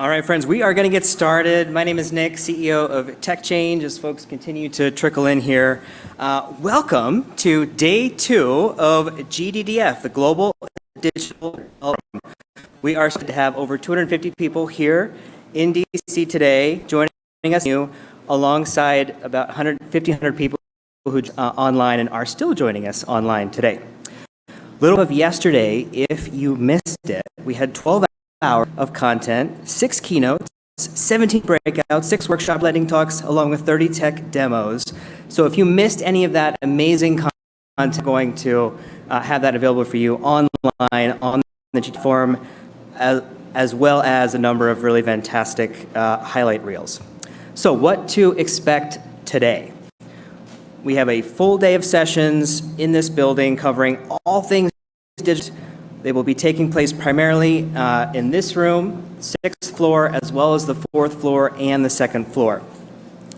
All right, friends, we are going to get started. My name is Nick, CEO of Tech Change, as folks continue to trickle in here. Welcome to day 2 of GDDF, the Global Digital Development. We are excited to have over 250 people here in DC today joining us alongside about 1,500 people who online and are still joining us online today. Little of yesterday, if you missed it, we had 12 hours of content, 6 keynotes, 17 breakouts, 6 workshop lightning talks, along with 30 tech demos. So if you missed any of that amazing content, I'm going to have that available for you online on the GDDF forum, as well as a number of really fantastic highlight reels. So what to expect today? We have a full day of sessions in this building covering all things digital. They will be taking place primarily in this room, 6th floor, as well as the 4th floor and the 2nd floor.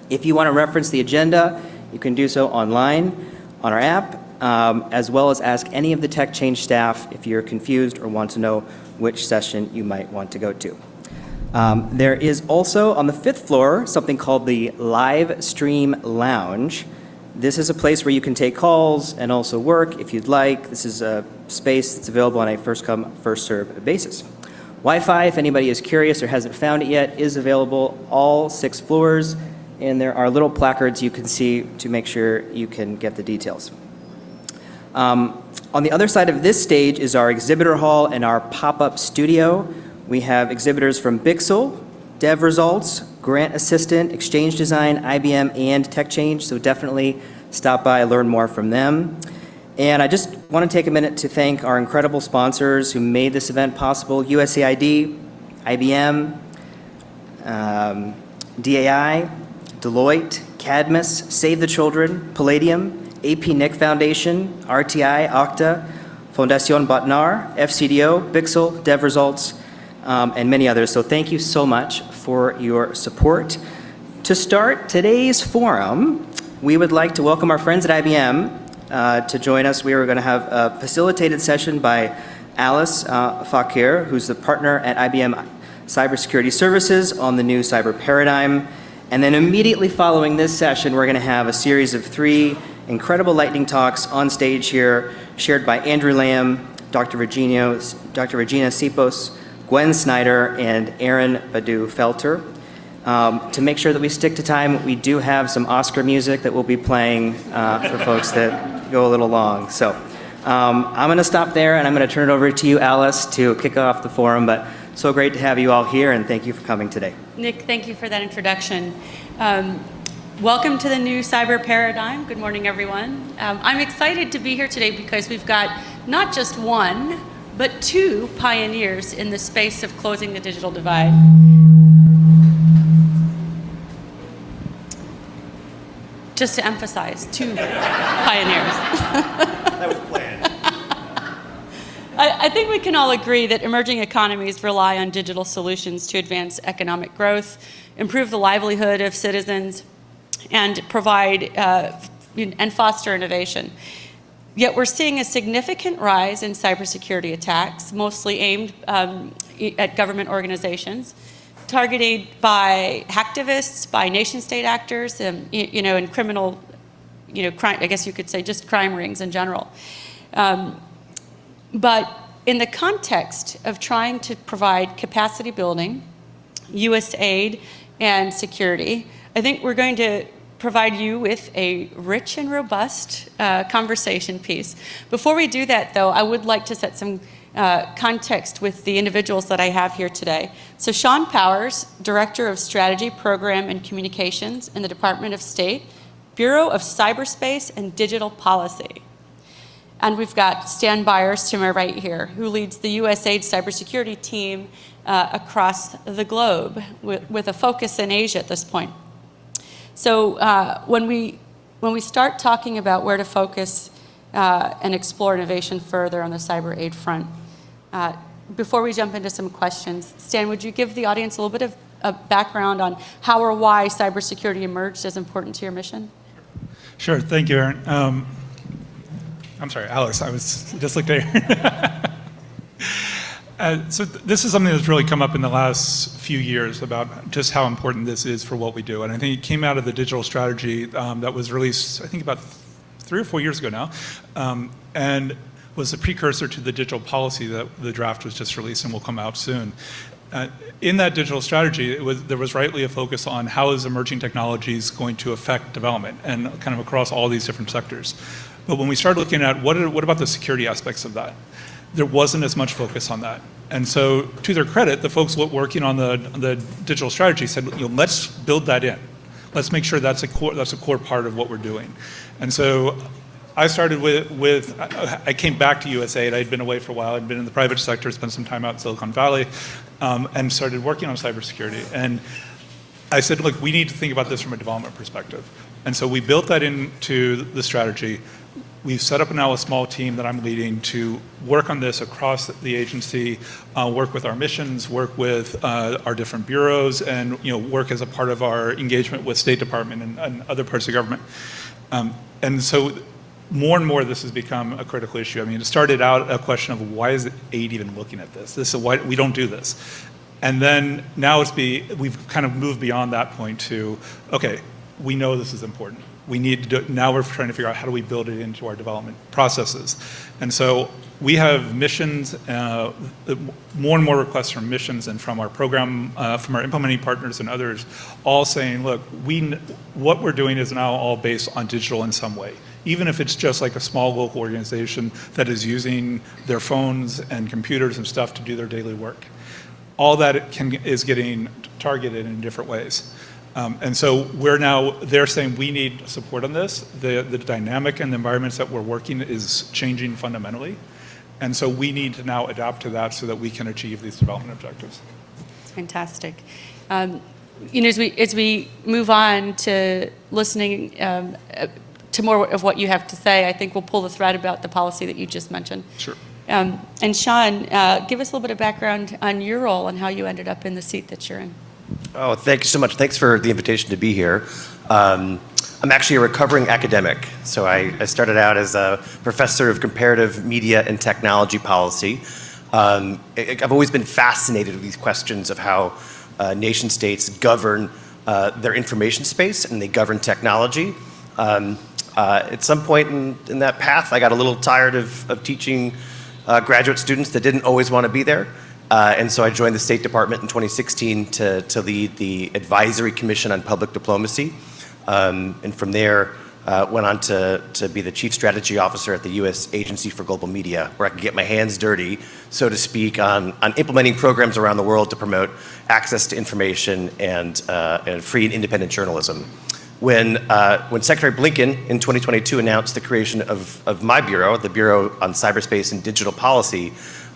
If you want to reference the agenda, you can do so online on our app, as well as ask any of the Tech Change staff if you're confused or want to know which session you might want to go to. There is also on the 5th floor something called the Live Stream Lounge. This is a place where you can take calls and also work if you'd like. This is a space that's available on a first-come, first-served basis. Wi-Fi, if anybody is curious or hasn't found it yet, is available all 6 floors, and there are little placards you can see to make sure you can get the details. On the other side of this stage is our exhibitor hall and our pop-up studio. We have exhibitors from Bixel, Dev Results, Grant Assistant, Exchange Design, IBM, and Tech Change, so definitely stop by, learn more from them. And I just want to take a minute to thank our incredible sponsors who made this event possible: USAID, IBM, DAI, Deloitte, Cadmus, Save the Children, Palladium, AP Nick Foundation, RTI, Okta, Fondation Botnar, FCDO, Bixel, Dev Results, and many others. So thank you so much for your support. To start today's forum, we would like to welcome our friends at IBM to join us. We are going to have a facilitated session by Alice Fakir, who's the partner at IBM Cybersecurity Services on the new cyber paradigm. And then immediately following this session, we're going to have a series of 3 incredible lightning talks on stage here, shared by Andrew Lamb, Dr. Regina Sipos, Gwen Snyder, and Aaron Badu-Felter. To make sure that we stick to time, we do have some Oscar music that we'll be playing for folks that go a little long. So I'm going to stop there, and I'm going to turn it over to you, Alice, to kick off the forum. But so great to have you all here, and thank you for coming today. Nick, thank you for that introduction. Welcome to the new cyber paradigm. Good morning, everyone. I'm excited to be here today because we've got not just one, but 2 pioneers in the space of closing the digital divide. Just to emphasize, 2 pioneers. That was planned. I think we can all agree that emerging economies rely on digital solutions to advance economic growth, improve the livelihood of citizens, and provide and foster innovation. Yet we're seeing a significant rise in cybersecurity attacks, mostly aimed at government organizations, targeted by hacktivists, by nation-state actors, and criminal, crime, I guess you could say just crime rings in general. But in the context of trying to provide capacity building, USAID, and security, I think we're going to provide you with a rich and robust conversation piece. Before we do that, though, I would like to set some context with the individuals that I have here today. So Shawn Powers, Director of Strategy, Program, and Communications in the Department of State, Bureau of Cyberspace and Digital Policy. And we've got Stan Byers to my right here, who leads the USAID Cybersecurity Team across the globe with a focus in Asia at this point. So when we start talking about where to focus and explore innovation further on the cyber aid front, before we jump into some questions, Stan, would you give the audience a little bit of a background on how or why cybersecurity emerged as important to your mission? Sure, thank you, Aaron. I'm sorry, Alice, I was just looked at Aaron. So this is something that's really come up in the last few years about just how important this is for what we do. And I think it came out of the digital strategy that was released, I think, about 3 or 4 years ago now, and was a precursor to the digital policy that the draft was just released and will come out soon. In that digital strategy, there was rightly a focus on how is emerging technologies going to affect development and kind of across all these different sectors. But when we started looking at what about the security aspects of that, there wasn't as much focus on that. And so, to their credit, the folks working on the digital strategy said, let's build that in. Let's make sure that's a core part of what we're doing. And so, I started I came back to USAID. I'd been away for a while. I'd been in the private sector, spent some time out in Silicon Valley, and started working on cybersecurity. And I said, look, we need to think about this from a development perspective. And so we built that into the strategy. We've set up now a small team that I'm leading to work on this across the agency, work with our missions, work with our different bureaus, and work as a part of our engagement with State Department and other parts of government. And so more and more this has become a critical issue. I mean, it started out a question of why is aid even looking at this? This is why we don't do this. And then now we've kind of moved beyond that point to, okay, we know this is important. We need to do it. Now we're trying to figure out how do we build it into our development processes. And so we have missions, more and more requests from missions and from our program, from our implementing partners and others, all saying, look, what we're doing is now all based on digital in some way. Even if it's just like a small local organization that is using their phones and computers and stuff to do their daily work. All that is getting targeted in different ways. And so they're saying we need support on this. The dynamic and the environments that we're working is changing fundamentally. And so we need to now adapt to that so that we can achieve these development objectives. It's fantastic. As we move on to listening to more of what you have to say, I think we'll pull the thread about the policy that you just mentioned. Sure. And Shawn, give us a little bit of background on your role and how you ended up in the seat that you're in. Oh, thank you so much. Thanks for the invitation to be here. I'm actually a recovering academic. So I started out as a professor of comparative media and technology policy. I've always been fascinated with these questions of how nation states govern their information space and they govern technology. At some point in that path, I got a little tired of teaching graduate students that didn't always want to be there. And so I joined the State Department in 2016 to lead the Advisory Commission on Public Diplomacy. And from there, went on to be the Chief Strategy Officer at the U.S. Agency for Global Media, where I could get my hands dirty, so to speak, on implementing programs around the world to promote access to information and free and independent journalism. When Secretary Blinken in 2022 announced the creation of my bureau, the Bureau on Cyberspace and Digital Policy,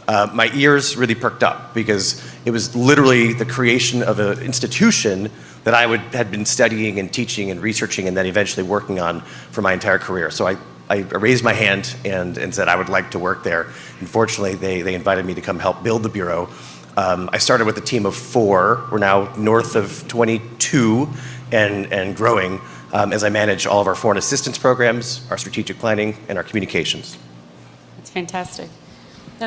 my ears really perked up because it was literally the creation of an institution that I had been studying and teaching and researching and then eventually working on for my entire career. So I raised my hand and said I would like to work there. Unfortunately, they invited me to come help build the bureau. I started with a team of 4. We're now north of 22 and growing as I manage all of our foreign assistance programs, our strategic planning, and our communications. That's fantastic.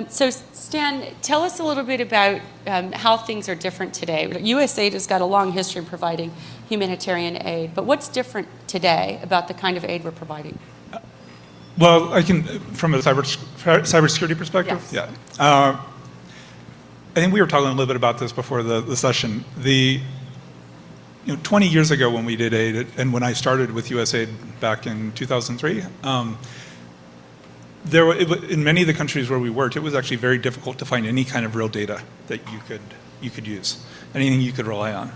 So Stan, tell us a little bit about how things are different today. USAID has got a long history in providing humanitarian aid, but what's different today about the kind of aid we're providing? Well, I can, from a cybersecurity perspective, yes. Yeah. I think we were talking a little bit about this before the session. 20 years ago when we did aid, and when I started with USAID back in 2003, in many of the countries where we worked, it was actually very difficult to find any kind of real data that you could use, anything you could rely on.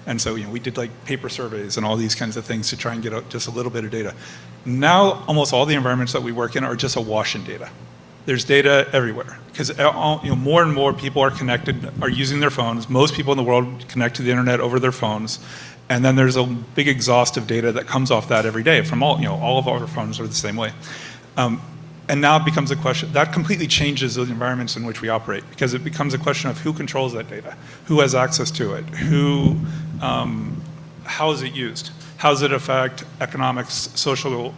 And so we did like paper surveys and all these kinds of things to try and get out just a little bit of data. Now almost all the environments that we work in are just awash in data. There's data everywhere because more and more people are connected, are using their phones. Most people in the world connect to the internet over their phones. And then there's a big exhaust of data that comes off that every day from all of our phones are the same way. And now it becomes a question, that completely changes the environments in which we operate because it becomes a question of who controls that data, who has access to it, how is it used, how does it affect economics, social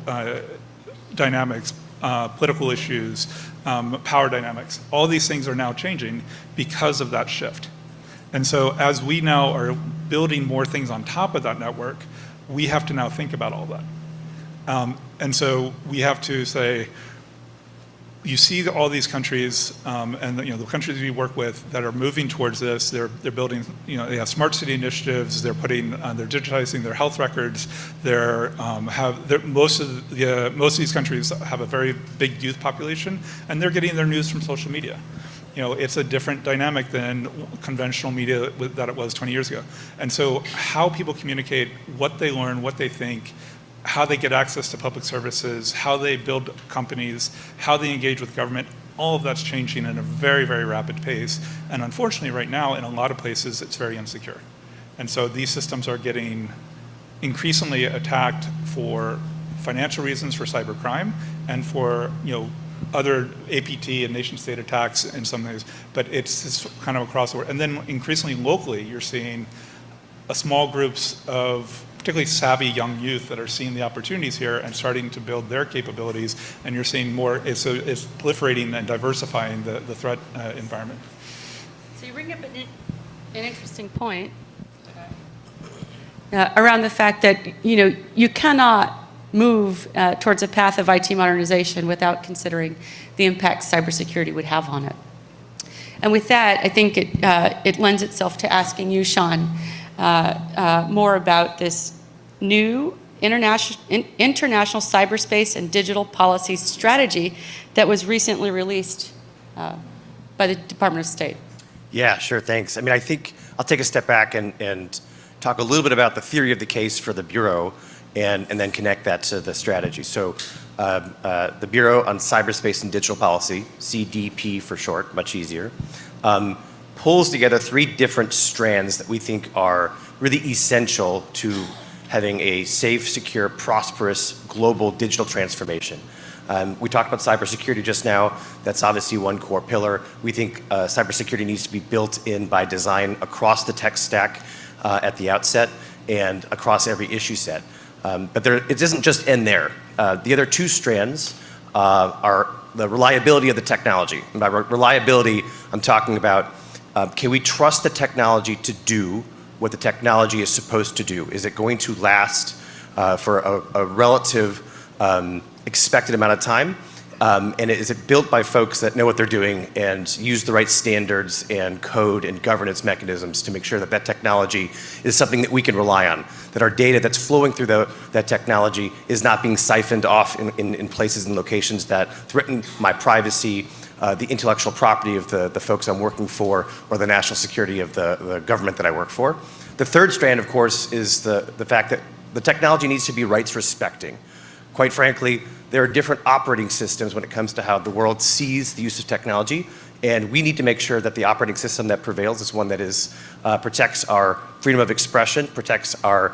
dynamics, political issues, power dynamics. All these things are now changing because of that shift. And so as we now are building more things on top of that network, we have to now think about all that. And so we have to say, you see all these countries, and the countries we work with that are moving towards this. They're building, they have smart city initiatives. They're digitizing their health records. Most of these countries have a very big youth population, and they're getting their news from social media. It's a different dynamic than conventional media that it was 20 years ago. And so how people communicate, what they learn, what they think, how they get access to public services, how they build companies, how they engage with government, all of that's changing at a very, very rapid pace. And unfortunately, right now, in a lot of places, it's very insecure. And so these systems are getting increasingly attacked for financial reasons, for cybercrime, and for other APT and nation-state attacks in some ways. But it's kind of across the board. And then increasingly locally, you're seeing small groups of particularly savvy young youth that are seeing the opportunities here and starting to build their capabilities, and you're seeing more, it's proliferating and diversifying the threat environment. So you bring up an interesting point around the fact that, you cannot move towards a path of IT modernization without considering the impact cybersecurity would have on it. And with that, I think it lends itself to asking you, Shawn, more about this new international cyberspace and digital policy strategy that was recently released by the Department of State. Yeah, sure, thanks. I think I'll take a step back and talk a little bit about the theory of the case for the Bureau and then connect that to the strategy. So the Bureau on Cyberspace and Digital Policy, CDP for short, much easier, pulls together 3 different strands that we think are really essential to having a safe, secure, prosperous global digital transformation. We talked about cybersecurity just now. That's obviously one core pillar. We think cybersecurity needs to be built in by design across the tech stack at the outset and across every issue set. But it doesn't just end there. The other 2 strands are the reliability of the technology. And by reliability, I'm talking about can we trust the technology to do what the technology is supposed to do? Is it going to last for a relative expected amount of time? And is it built by folks that know what they're doing and use the right standards and code and governance mechanisms to make sure that that technology is something that we can rely on, that our data that's flowing through that technology is not being siphoned off in places and locations that threaten my privacy, the intellectual property of the folks I'm working for, or the national security of the government that I work for. The third strand, of course, is the fact that the technology needs to be rights respecting. Quite frankly, there are different operating systems when it comes to how the world sees the use of technology, and we need to make sure that the operating system that prevails is one that protects our freedom of expression, protects our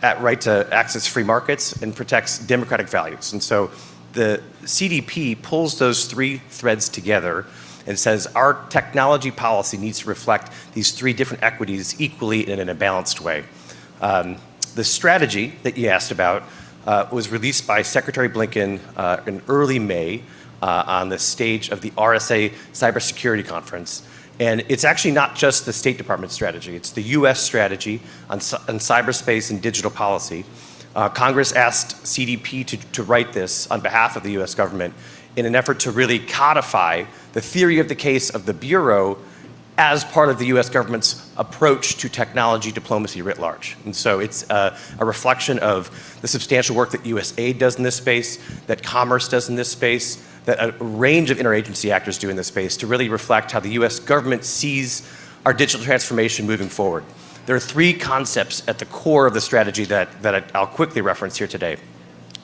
right to access free markets, and protects democratic values. And so the CDP pulls those 3 threads together and says our technology policy needs to reflect these 3 different equities equally and in a balanced way. The strategy that you asked about was released by Secretary Blinken in early May on the stage of the RSA Cybersecurity Conference. And it's actually not just the State Department strategy, it's the US strategy on cyberspace and digital policy. Congress asked CDP to write this on behalf of the US government in an effort to really codify the theory of the case of the Bureau as part of the US government's approach to technology diplomacy writ large. And so it's a reflection of the substantial work that USAID does in this space, that Commerce does in this space, that a range of interagency actors do in this space to really reflect how the US government sees our digital transformation moving forward. There are 3 concepts at the core of the strategy that I'll quickly reference here today.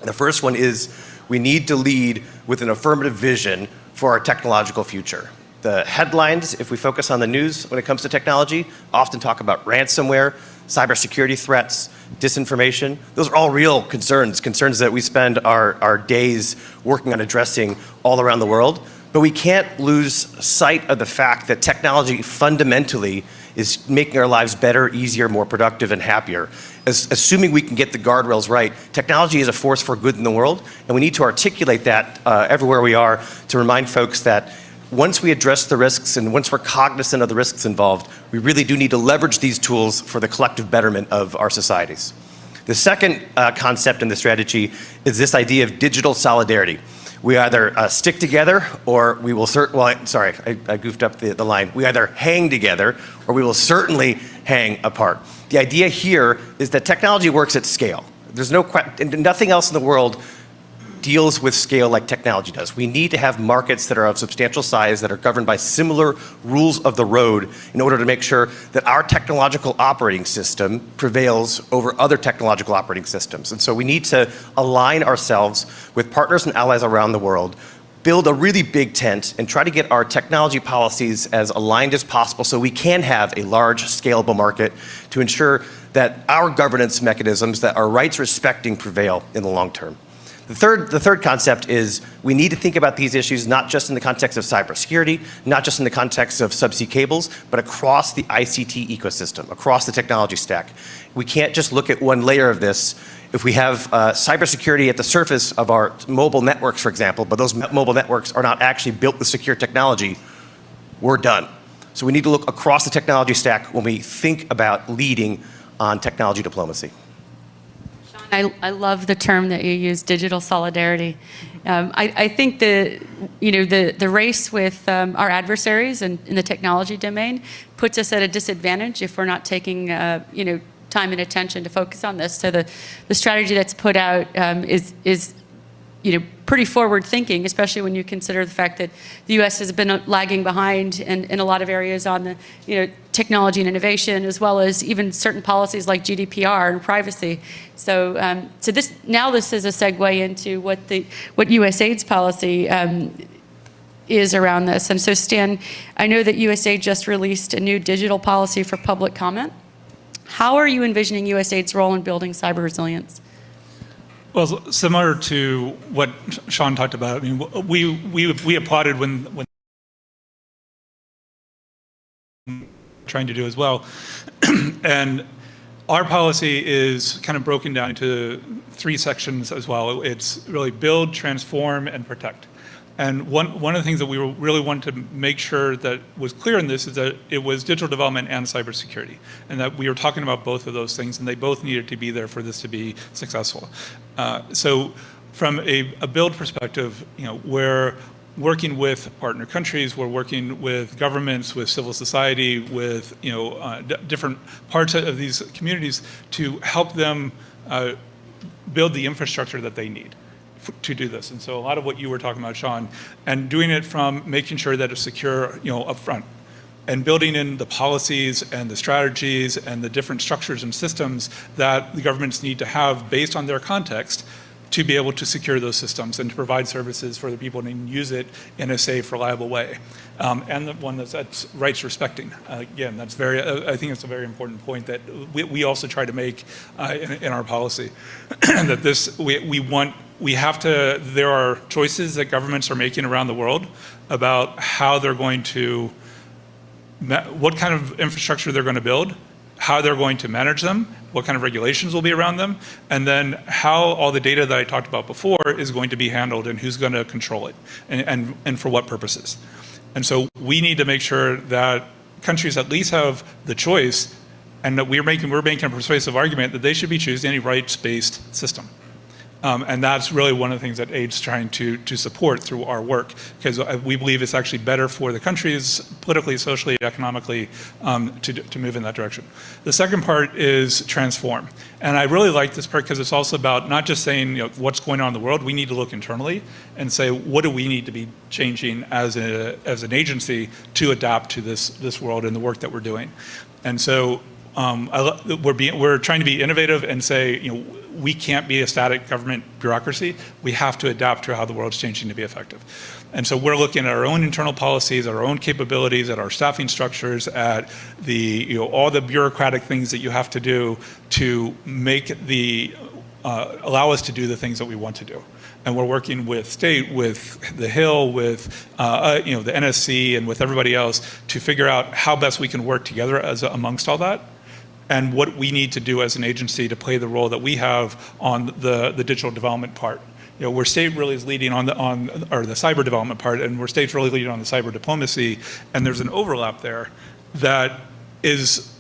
The first one is we need to lead with an affirmative vision for our technological future. The headlines, if we focus on the news when it comes to technology, often talk about ransomware, cybersecurity threats, disinformation. Those are all real concerns that we spend our days working on addressing all around the world. But we can't lose sight of the fact that technology fundamentally is making our lives better, easier, more productive, and happier. Assuming we can get the guardrails right, technology is a force for good in the world, and we need to articulate that everywhere we are to remind folks that once we address the risks and once we're cognizant of the risks involved, we really do need to leverage these tools for the collective betterment of our societies. The second concept in the strategy is this idea of digital solidarity. We either stick together or we will I goofed up the line. We either hang together or we will certainly hang apart. The idea here is that technology works at scale. There's nothing else in the world deals with scale like technology does. We need to have markets that are of substantial size, that are governed by similar rules of the road in order to make sure that our technological operating system prevails over other technological operating systems. And so we need to align ourselves with partners and allies around the world, build a really big tent, and try to get our technology policies as aligned as possible so we can have a large, scalable market to ensure that our governance mechanisms, that our rights respecting prevail in the long term. The third concept is we need to think about these issues not just in the context of cybersecurity, not just in the context of subsea cables, but across the ICT ecosystem, across the technology stack. We can't just look at one layer of this. If we have cybersecurity at the surface of our mobile networks, for example, but those mobile networks are not actually built with secure technology, we're done. So we need to look across the technology stack when we think about leading on technology diplomacy. I love the term that you use, digital solidarity. I think the race with our adversaries in the technology domain puts us at a disadvantage if we're not taking time and attention to focus on this. So the strategy that's put out is pretty forward thinking, especially when you consider the fact that the U.S. has been lagging behind in a lot of areas on the technology and innovation, as well as even certain policies like GDPR and privacy. So this is a segue into what USAID's policy is around this. And so Stan, I know that USAID just released a new digital policy for public comment. How are you envisioning USAID's role in building cyber resilience? Well, similar to what Shawn talked about, I mean, we applauded when trying to do as well. And our policy is kind of broken down into 3 sections as well. It's really build, transform, and protect. And one of the things that we really wanted to make sure that was clear in this is that it was digital development and cybersecurity, and that we were talking about both of those things, and they both needed to be there for this to be successful. So from a build perspective, we're working with partner countries, we're working with governments, with civil society, with different parts of these communities to help them build the infrastructure that they need to do this. And so a lot of what you were talking about, Shawn, and doing it from making sure that it's secure, up front, and building in the policies and the strategies and the different structures and systems that the governments need to have based on their context to be able to secure those systems and to provide services for the people and use it in a safe, reliable way. And the one that's rights respecting. Again, I think it's a very important point that we also try to make in our policy. That there are choices that governments are making around the world about how they're going to, what kind of infrastructure they're going to build, how they're going to manage them, what kind of regulations will be around them, and then how all the data that I talked about before is going to be handled and who's going to control it and for what purposes. And so we need to make sure that countries at least have the choice, and that we're making a persuasive argument that they should be choosing a rights-based system. And that's really one of the things that AID's trying to support through our work, because we believe it's actually better for the countries, politically, socially, economically, to move in that direction. The second part is transform. And I really like this part because it's also about not just saying what's going on in the world. We need to look internally and say, what do we need to be changing as an agency to adapt to this world and the work that we're doing. And so we're trying to be innovative and say, we can't be a static government bureaucracy. We have to adapt to how the world's changing to be effective. And so we're looking at our own internal policies, at our own capabilities, at our staffing structures, at all the bureaucratic things that you have to do to make the allow us to do the things that we want to do. And we're working with state, with the Hill, with the NSC, and with everybody else to figure out how best we can work together amongst all that, and what we need to do as an agency to play the role that we have on the digital development part. Where state really is leading on the cyber development part, and where state's really leading on the cyber diplomacy, and there's an overlap there that is,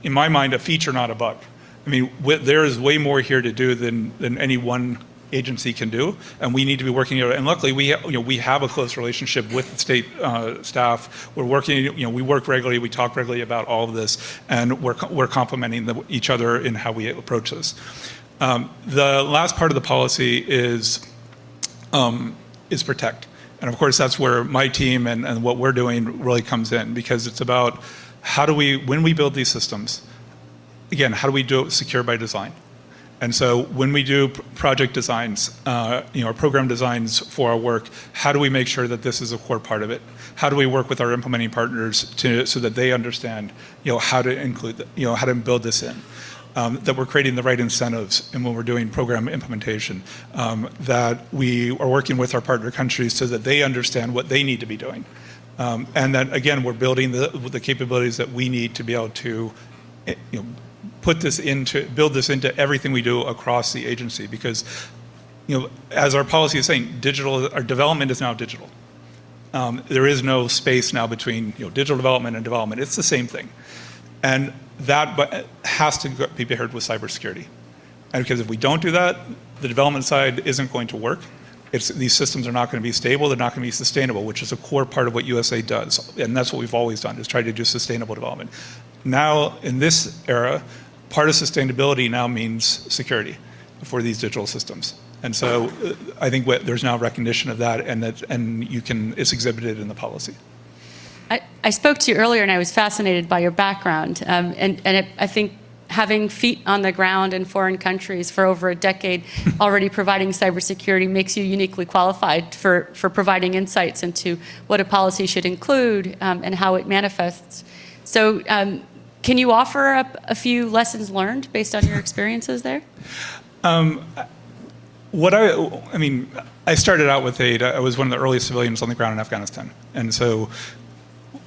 in my mind, a feature, not a bug. I mean, there is way more here to do than any one agency can do, and we need to be working together. And luckily, we have a close relationship with the state staff. We're working, we work regularly, we talk regularly about all of this, and we're complementing each other in how we approach this. The last part of the policy is protect. And of course, that's where my team and what we're doing really comes in, because it's about when we build these systems, again, how do we do it secure by design? And so when we do project designs, or program designs for our work, how do we make sure that this is a core part of it? How do we work with our implementing partners so that they understand, how to include, how to build this in? That we're creating the right incentives, and when we're doing program implementation, that we are working with our partner countries so that they understand what they need to be doing. And that, again, we're building the capabilities that we need to be able to build this into everything we do across the agency, because as our policy is saying, our development is now digital. There is no space now between digital development and development. It's the same thing. And that has to be paired with cybersecurity. And because if we don't do that, the development side isn't going to work. These systems are not going to be stable, they're not going to be sustainable, which is a core part of what USAID does. And that's what we've always done, is try to do sustainable development. Now, in this era, part of sustainability now means security for these digital systems. And so I think there's now recognition of that, and it's exhibited in the policy. I spoke to you earlier, and I was fascinated by your background. I think having feet on the ground in foreign countries for over a decade, already providing cybersecurity, makes you uniquely qualified for providing insights into what a policy should include and how it manifests. So can you offer up a few lessons learned based on your experiences there? I started out with aid. I was one of the earliest civilians on the ground in Afghanistan. And so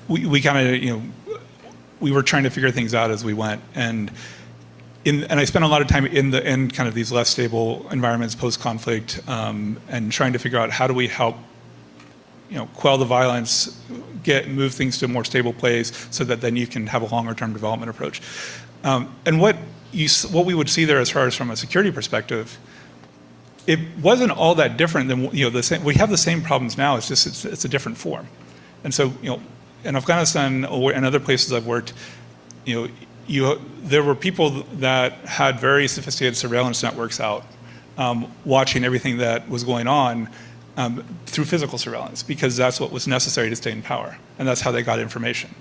we kind of, we were trying to figure things out as we went. And I spent a lot of time in kind of these less stable environments post-conflict, and trying to figure out how do we help quell the violence, move things to a more stable place so that then you can have a longer-term development approach. And what we would see there as far as from a security perspective, it wasn't all that different than the same. We have the same problems now. It's just it's a different form. And so in Afghanistan and other places I've worked, there were people that had very sophisticated surveillance networks out, watching everything that was going on through physical surveillance, because that's what was necessary to stay in power, and that's how they got information.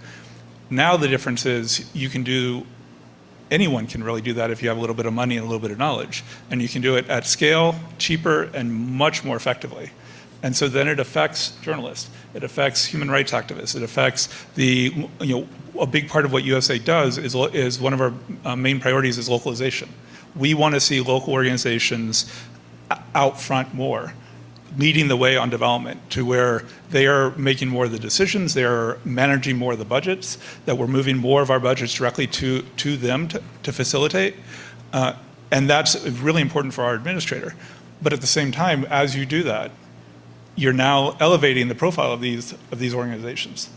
Now the difference is anyone can really do that if you have a little bit of money and a little bit of knowledge, and you can do it at scale, cheaper, and much more effectively. And so then it affects journalists, it affects human rights activists, it affects a big part of what USAID does is one of our main priorities is localization. We want to see local organizations out front more, leading the way on development to where they are making more of the decisions, they are managing more of the budgets, that we're moving more of our budgets directly to them to facilitate. And that's really important for our administrator. But at the same time, as you do that, you're now elevating the profile of these organizations.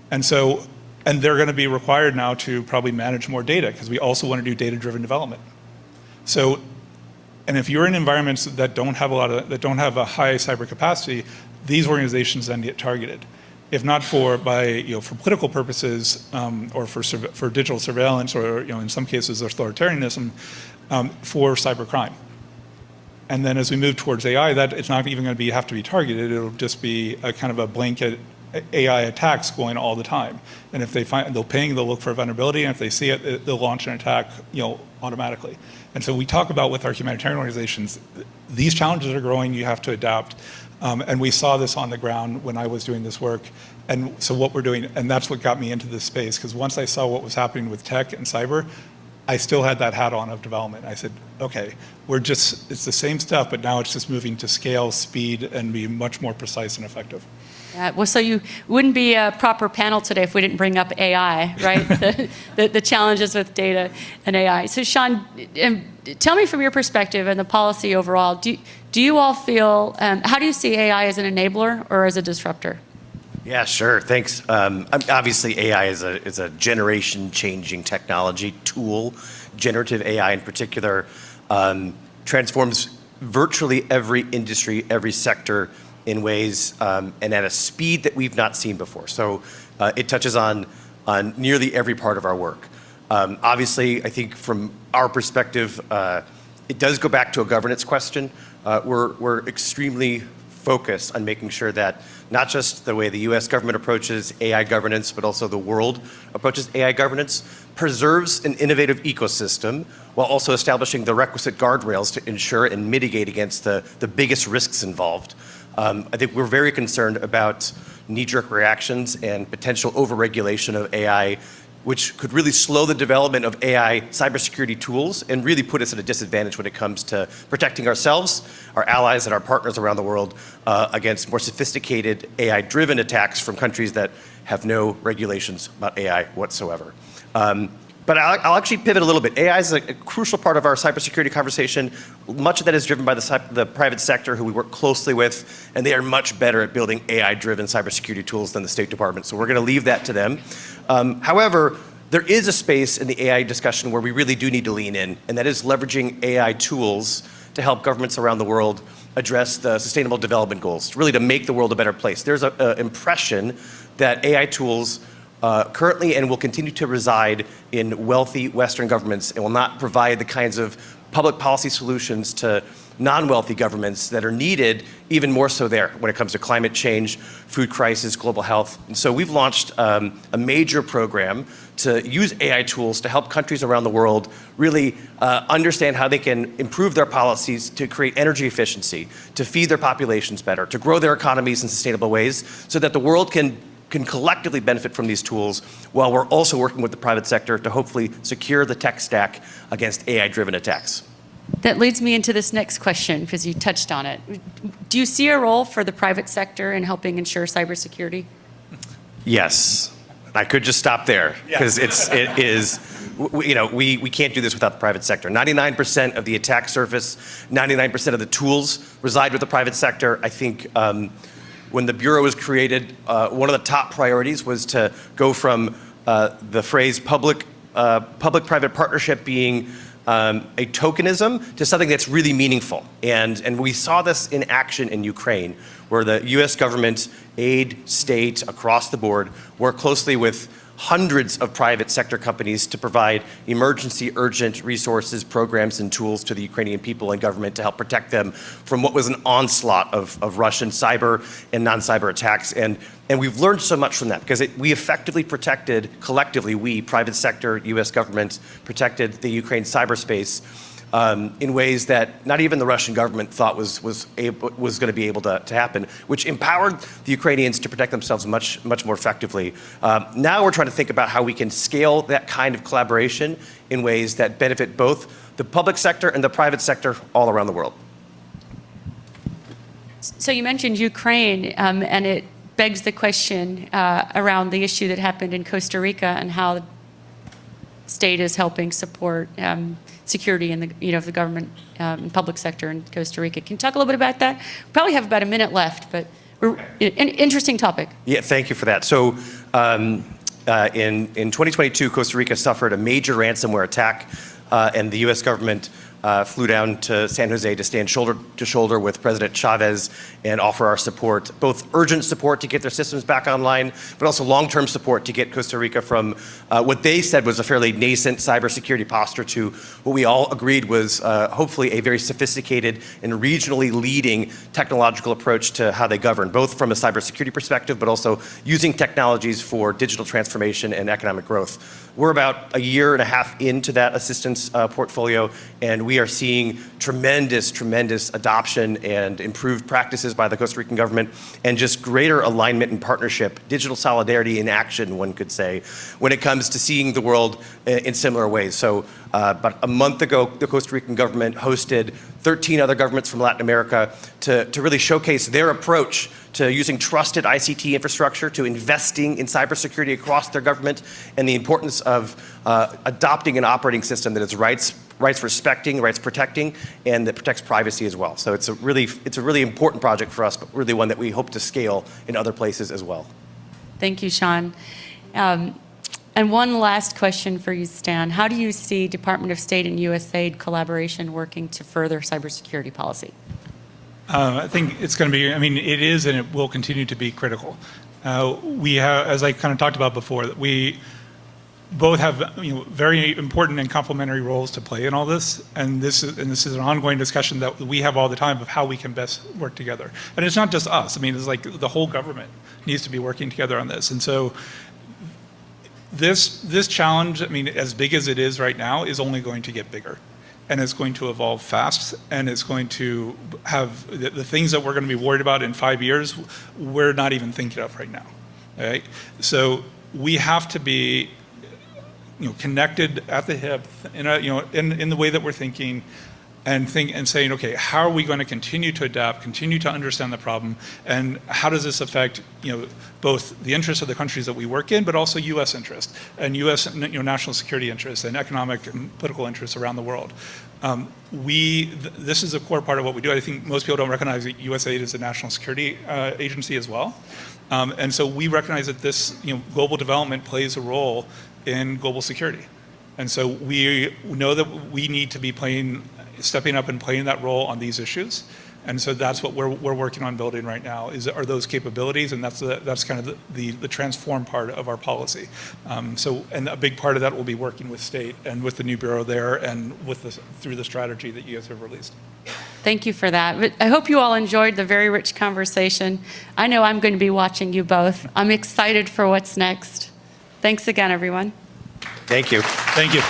And they're going to be required now to probably manage more data, because we also want to do data-driven development. So, and if you're in environments that don't have a high cyber capacity, these organizations then get targeted. If not for political purposes, or for digital surveillance, or in some cases authoritarianism, for cybercrime. And then as we move towards AI, that it's not even going to have to be targeted. It'll just be a kind of a blanket AI attacks going all the time. And if they'll ping, they'll look for a vulnerability, and if they see it, they'll launch an attack, automatically. And so we talk about with our humanitarian organizations, these challenges are growing. You have to adapt. And we saw this on the ground when I was doing this work. And so what we're doing, and that's what got me into this space, because once I saw what was happening with tech and cyber, I still had that hat on of development. I said, okay, it's the same stuff, but now it's just moving to scale, speed, and be much more precise and effective. Well, so you wouldn't be a proper panel today if we didn't bring up AI, right? the challenges with data and AI. So Shawn, tell me from your perspective and the policy overall, do you all feel, how do you see AI as an enabler or as a disruptor? Yeah, sure. Thanks. Obviously, AI is a generation-changing technology tool. Generative AI, in particular, transforms virtually every industry, every sector in ways and at a speed that we've not seen before. So it touches on nearly every part of our work. Obviously, I think from our perspective, it does go back to a governance question. We're extremely focused on making sure that not just the way the US government approaches AI governance, but also the world approaches AI governance, preserves an innovative ecosystem while also establishing the requisite guardrails to ensure and mitigate against the biggest risks involved. I think we're very concerned about knee-jerk reactions and potential overregulation of AI, which could really slow the development of AI cybersecurity tools and really put us at a disadvantage when it comes to protecting ourselves, our allies, and our partners around the world against more sophisticated AI-driven attacks from countries that have no regulations about AI whatsoever. But I'll actually pivot a little bit. AI is a crucial part of our cybersecurity conversation. Much of that is driven by the private sector, who we work closely with, and they are much better at building AI-driven cybersecurity tools than the State Department. So we're going to leave that to them. However, there is a space in the AI discussion where we really do need to lean in, and that is leveraging AI tools to help governments around the world address the Sustainable Development Goals, really to make the world a better place. There's an impression that AI tools currently and will continue to reside in wealthy Western governments and will not provide the kinds of public policy solutions to non-wealthy governments that are needed, even more so there when it comes to climate change, food crisis, global health. And so we've launched a major program to use AI tools to help countries around the world really understand how they can improve their policies to create energy efficiency, to feed their populations better, to grow their economies in sustainable ways so that the world can collectively benefit from these tools while we're also working with the private sector to hopefully secure the tech stack against AI-driven attacks. That leads me into this next question, because you touched on it. Do you see a role for the private sector in helping ensure cybersecurity? Yes. I could just stop there, because it is, you know, we can't do this without the private sector. 99% of the attack surface, 99% of the tools reside with the private sector. I think when the Bureau was created, one of the top priorities was to go from the phrase public-private partnership being a tokenism to something that's really meaningful. And we saw this in action in Ukraine, where the US government, aid, state, across the board, worked closely with hundreds of private sector companies to provide emergency, urgent resources, programs, and tools to the Ukrainian people and government to help protect them from what was an onslaught of Russian cyber and non-cyber attacks. And we've learned so much from that, because we effectively protected, collectively, we, private sector, US government, protected the Ukraine cyberspace in ways that not even the Russian government thought was going to be able to happen, which empowered the Ukrainians to protect themselves much more effectively. Now we're trying to think about how we can scale that kind of collaboration in ways that benefit both the public sector and the private sector all around the world. So you mentioned Ukraine, and it begs the question around the issue that happened in Costa Rica and how the state is helping support security in the government and public sector in Costa Rica. Can you talk a little bit about that? We probably have about a minute left, but an interesting topic. Yeah, thank you for that. So in 2022, Costa Rica suffered a major ransomware attack, and the US government flew down to San Jose to stand shoulder to shoulder with President Chavez and offer our support, both urgent support to get their systems back online, but also long-term support to get Costa Rica from what they said was a fairly nascent cybersecurity posture to what we all agreed was hopefully a very sophisticated and regionally leading technological approach to how they govern, both from a cybersecurity perspective, but also using technologies for digital transformation and economic growth. We're about a year and a half into that assistance portfolio, and we are seeing tremendous adoption and improved practices by the Costa Rican government, and just greater alignment and partnership, digital solidarity in action, one could say, when it comes to seeing the world in similar ways. So about a month ago, the Costa Rican government hosted 13 other governments from Latin America to really showcase their approach to using trusted ICT infrastructure, to investing in cybersecurity across their government, and the importance of adopting an operating system that is rights respecting, rights protecting, and that protects privacy as well. So it's a really important project for us, but really one that we hope to scale in other places as well. Thank you, Shawn. And one last question for you, Stan. How do you see Department of State and USAID collaboration working to further cybersecurity policy? I think it's going to be, it is and it will continue to be critical. We have, as I kind of talked about before, that we both have very important and complementary roles to play in all this, and this is an ongoing discussion that we have all the time of how we can best work together. And it's not just us. It's like the whole government needs to be working together on this. And so this challenge, as big as it is right now, is only going to get bigger. And it's going to evolve fast, and it's going to have the things that we're going to be worried about in 5 years, we're not even thinking of right now. Right? So we have to be connected at the hip in the way that we're thinking, and saying, okay, how are we going to continue to adapt, continue to understand the problem, and how does this affect both the interests of the countries that we work in, but also U.S. interests and U.S. National security interests and economic and political interests around the world. This is a core part of what we do. I think most people don't recognize that USAID is a national security agency as well, and so we recognize that this global development plays a role in global security, and so we know that we need to be stepping up and playing that role on these issues. And so that's what we're working on building right now, are those capabilities, and that's kind of the transform part of our policy. And a big part of that will be working with state and with the new bureau there, and through the strategy that you guys have released. Thank you for that. But I hope you all enjoyed the very rich conversation. I know I'm going to be watching you both. I'm excited for what's next. Thanks again, everyone. Thank you. Thank you.